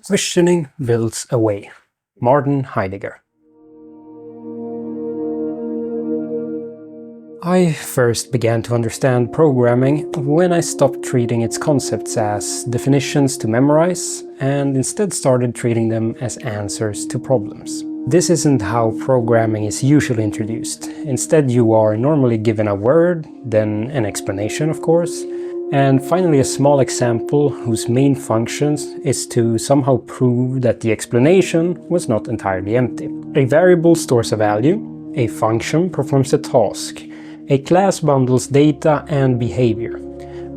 Questioning builds a way. Martin Heidegger. I first began to understand programming when I stopped treating its concepts as definitions to memorize and instead started treating them as answers to problems. This isn't how programming is usually introduced. Instead, you are normally given a word, then an explanation, of course, and finally a small example whose main function is to somehow prove that the explanation was not entirely empty. A variable stores a value, a function performs a task, a class bundles data and behavior.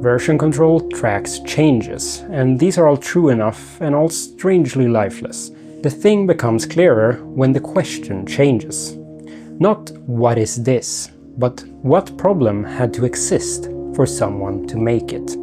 Version control tracks changes, and these are all true enough and all strangely lifeless. The thing becomes clearer when the question changes. Not what is this, but what problem had to exist for someone to make it.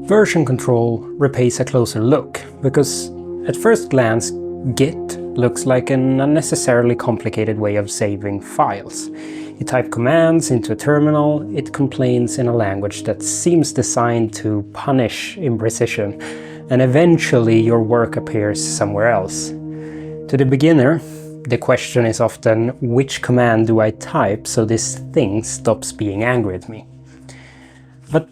Version control repays a closer look, because at first glance Git looks like an unnecessarily complicated way of saving files. You type commands into a terminal, it complains in a language that seems designed to punish imprecision, and eventually your work appears somewhere else. To the beginner, the question is often, which command do I type so this thing stops being angry at me? But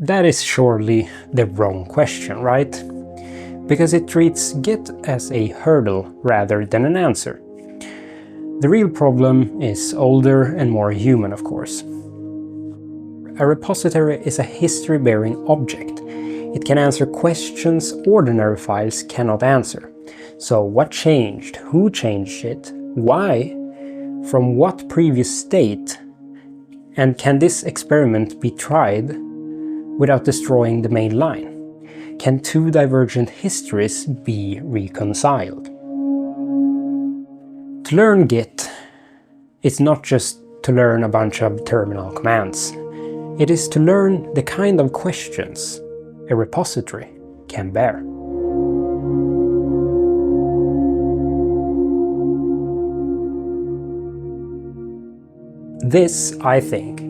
that is surely the wrong question, right? Because it treats Git as a hurdle rather than an answer. The real problem is older and more human, of course. A repository is a history-bearing object. It can answer questions ordinary files cannot answer. So what changed? Who changed it? Why? From what previous state? And can this experiment be tried without destroying the main line? Can two divergent histories be reconciled? To learn Git is not just to learn a bunch of terminal commands. It is to learn the kind of questions a repository can bear. This, I think,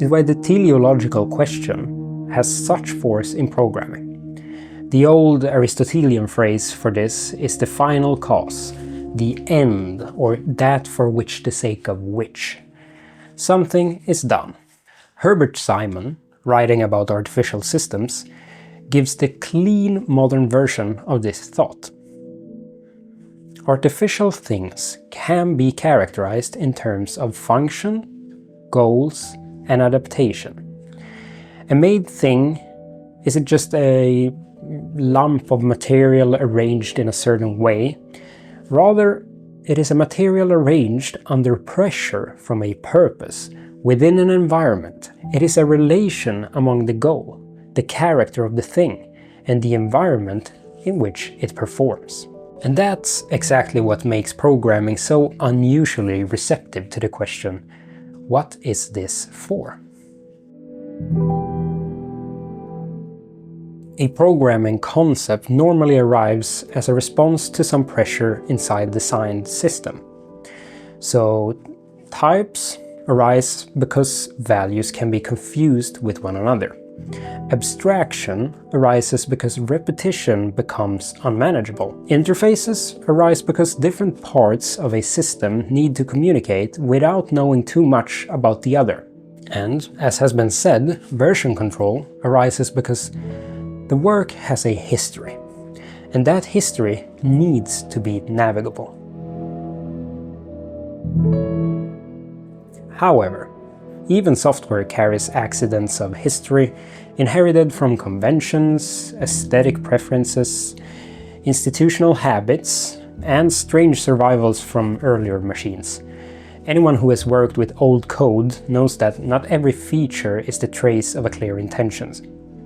is why the teleological question has such force in programming. The old Aristotelian phrase for this is the final cause, the end, or that for which the sake of which. Something is done. Herbert Simon, writing about artificial systems, gives the clean modern version of this thought. Artificial things can be characterized in terms of function, goals, and adaptation. A made thing isn't just a lump of material arranged in a certain way. Rather, it is a material arranged under pressure from a purpose, within an environment. It is a relation among the goal, the character of the thing, and the environment in which it performs. And that's exactly what makes programming so unusually receptive to the question, what is this for? A programming concept normally arrives as a response to some pressure inside a designed system. So types arise because values can be confused with one another. Abstraction arises because repetition becomes unmanageable. Interfaces arise because different parts of a system need to communicate without knowing too much about the other. And, as has been said, version control arises because the work has a history, and that history needs to be navigable. However, even software carries accidents of history inherited from conventions, aesthetic preferences, institutional habits, and strange survivals from earlier machines. Anyone who has worked with old code knows that not every feature is the trace of a clear intention.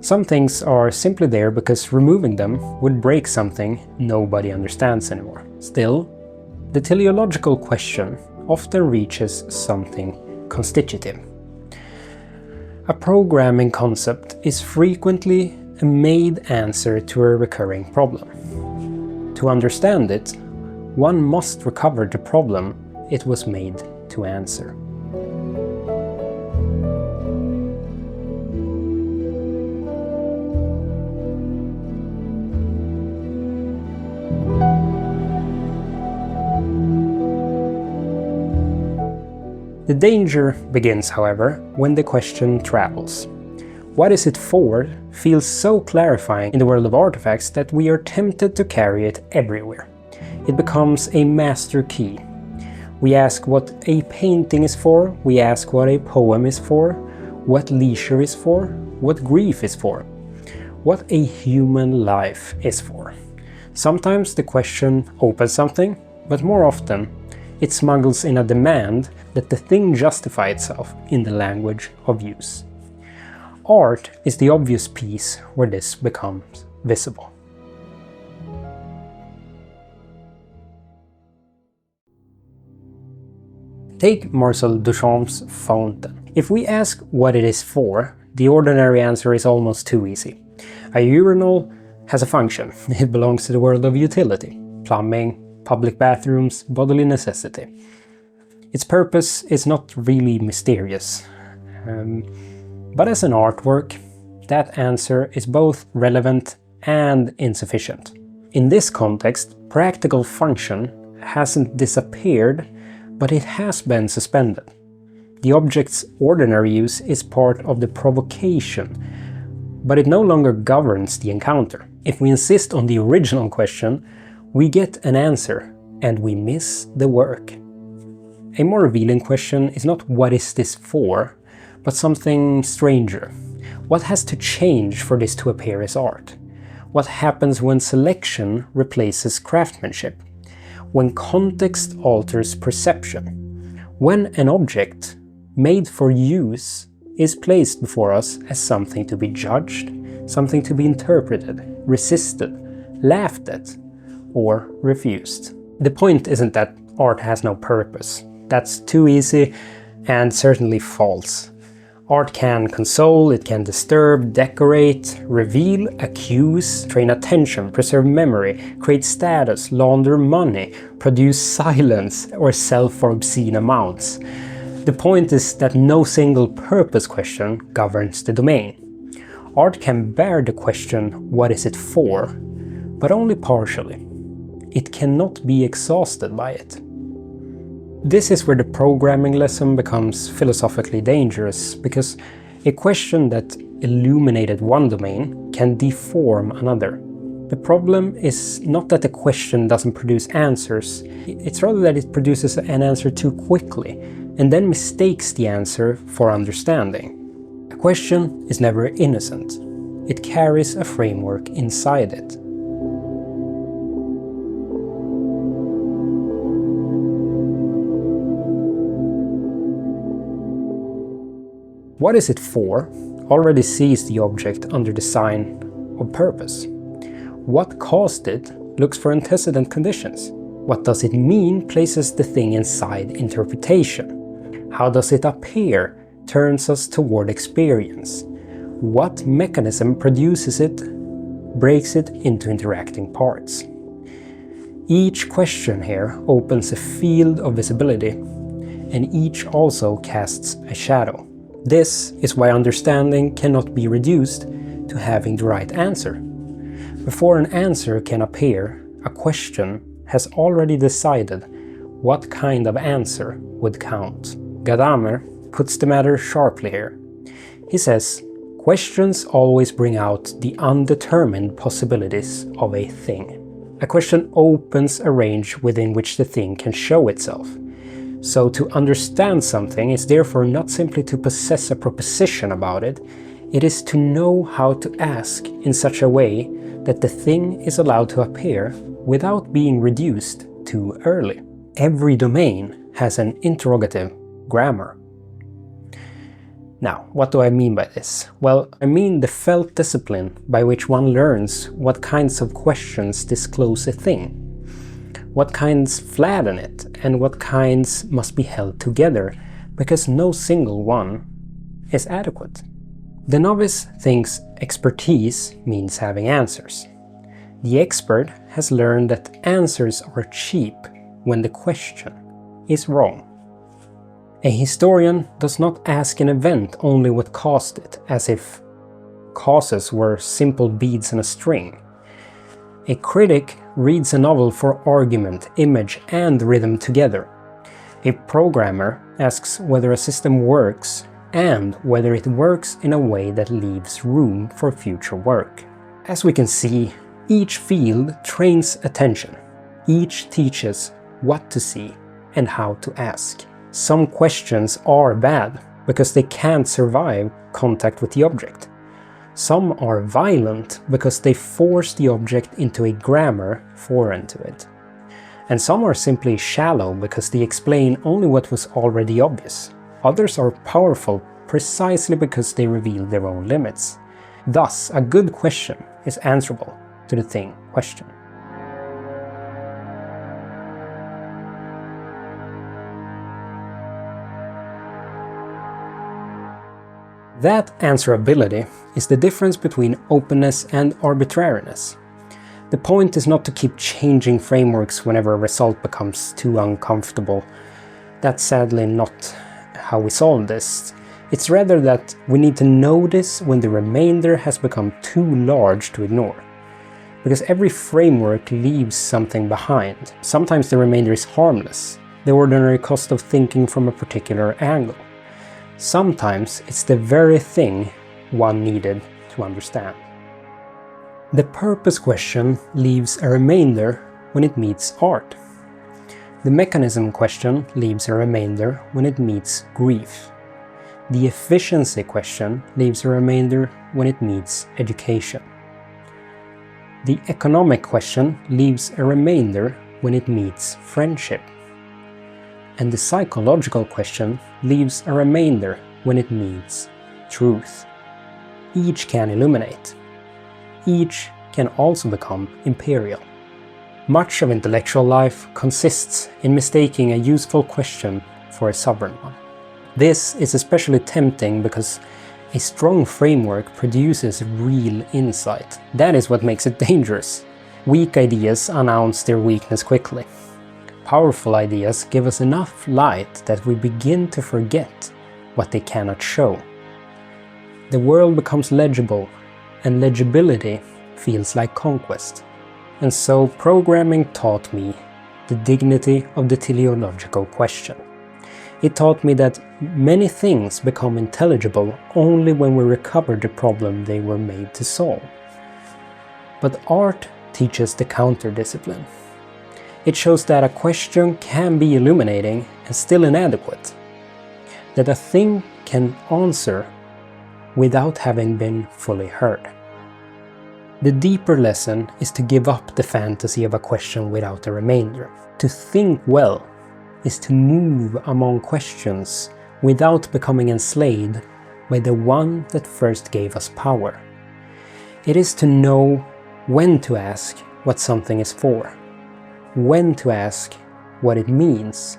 Some things are simply there because removing them would break something nobody understands anymore. Still, the teleological question often reaches something constitutive. A programming concept is frequently a made answer to a recurring problem. To understand it, one must recover the problem it was made to answer. The danger begins, however, when the question travels. What is it for feels so clarifying in the world of artifacts that we are tempted to carry it everywhere. It becomes a master key. We ask what a painting is for, we ask what a poem is for, what leisure is for, what grief is for, what a human life is for. Sometimes the question opens something, but more often it smuggles in a demand that the thing justify itself in the language of use. Art is the obvious piece where this becomes visible. Take Marcel Duchamp's fountain. If we ask what it is for, the ordinary answer is almost too easy. A urinal has a function. It belongs to the world of utility. Plumbing, public bathrooms, bodily necessity. Its purpose is not really mysterious. But as an artwork, that answer is both relevant and insufficient. In this context, practical function hasn't disappeared, but it has been suspended. The object's ordinary use is part of the provocation, but it no longer governs the encounter. If we insist on the original question, we get an answer, and we miss the work. A more revealing question is not what is this for, but something stranger. What has to change for this to appear as art? What happens when selection replaces craftsmanship? When context alters perception? When an object made for use is placed before us as something to be judged, something to be interpreted, resisted, laughed at, or refused. The point isn't that art has no purpose. That's too easy and certainly false. Art can console, it can disturb, decorate, reveal, accuse, train attention, preserve memory, create status, launder money, produce silence, or sell for obscene amounts. The point is that no single purpose question governs the domain. Art can bear the question, what is it for? But only partially. It cannot be exhausted by it. This is where the programming lesson becomes philosophically dangerous, because a question that illuminated one domain can deform another. The problem is not that the question doesn't produce answers, it's rather that it produces an answer too quickly, and then mistakes the answer for understanding. A question is never innocent. It carries a framework inside it. What is it for already sees the object under the sign of purpose. What caused it looks for antecedent conditions. What does it mean places the thing inside interpretation. How does it appear turns us toward experience. What mechanism produces it breaks it into interacting parts. Each question here opens a field of visibility, and each also casts a shadow. This is why understanding cannot be reduced to having the right answer. Before an answer can appear, a question has already decided what kind of answer would count. Gadamer puts the matter sharply here. He says, questions always bring out the undetermined possibilities of a thing. A question opens a range within which the thing can show itself. So to understand something is therefore not simply to possess a proposition about it, it is to know how to ask in such a way that the thing is allowed to appear without being reduced too early. Every domain has an interrogative grammar. Now, what do I mean by this? Well, I mean the felt discipline by which one learns what kinds of questions disclose a thing, what kinds flatten it, and what kinds must be held together, because no single one is adequate. The novice thinks expertise means having answers. The expert has learned that answers are cheap when the question is wrong. A historian does not ask an event only what caused it, as if causes were simple beads in a string. A critic reads a novel for argument, image, and rhythm together. A programmer asks whether a system works and whether it works in a way that leaves room for future work. As we can see, each field trains attention. Each teaches what to see and how to ask. Some questions are bad because they can't survive contact with the object. Some are violent because they force the object into a grammar foreign to it. And some are simply shallow because they explain only what was already obvious. Others are powerful precisely because they reveal their own limits. Thus, a good question is answerable to the thing questioned. That answerability is the difference between openness and arbitrariness. The point is not to keep changing frameworks whenever a result becomes too uncomfortable. That's sadly not how we solve this. It's rather that we need to notice when the remainder has become too large to ignore. Because every framework leaves something behind. Sometimes the remainder is harmless, the ordinary cost of thinking from a particular angle. Sometimes it's the very thing one needed to understand. The purpose question leaves a remainder when it meets art. The mechanism question leaves a remainder when it meets grief. The efficiency question leaves a remainder when it meets education. The economic question leaves a remainder when it meets friendship. And the psychological question leaves a remainder when it meets truth. Each can illuminate. Each can also become imperial. Much of intellectual life consists in mistaking a useful question for a sovereign one. This is especially tempting because a strong framework produces real insight. That is what makes it dangerous. Weak ideas announce their weakness quickly. Powerful ideas give us enough light that we begin to forget what they cannot show. The world becomes legible, and legibility feels like conquest. And so programming taught me the dignity of the teleological question. It taught me that many things become intelligible only when we recover the problem they were made to solve. But art teaches the counter-discipline. It shows that a question can be illuminating and still inadequate. That a thing can answer without having been fully heard. The deeper lesson is to give up the fantasy of a question without a remainder. To think well is to move among questions without becoming enslaved by the one that first gave us power. It is to know when to ask what something is for, when to ask what it means,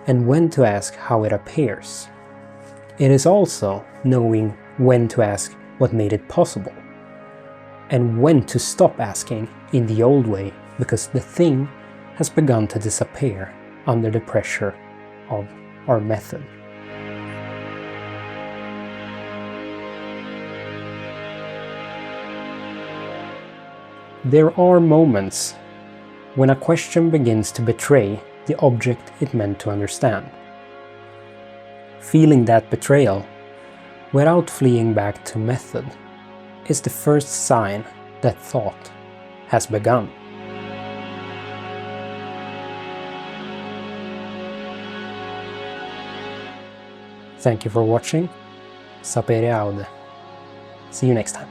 and when to ask how it appears. It is also knowing when to ask what made it possible, and when to stop asking in the old way because the thing has begun to disappear under the pressure of our method. There are moments when a question begins to betray the object it meant to understand. Feeling that betrayal, without fleeing back to method, is the first sign that thought has begun. Thank you for watching. Sapere aude. See you next time.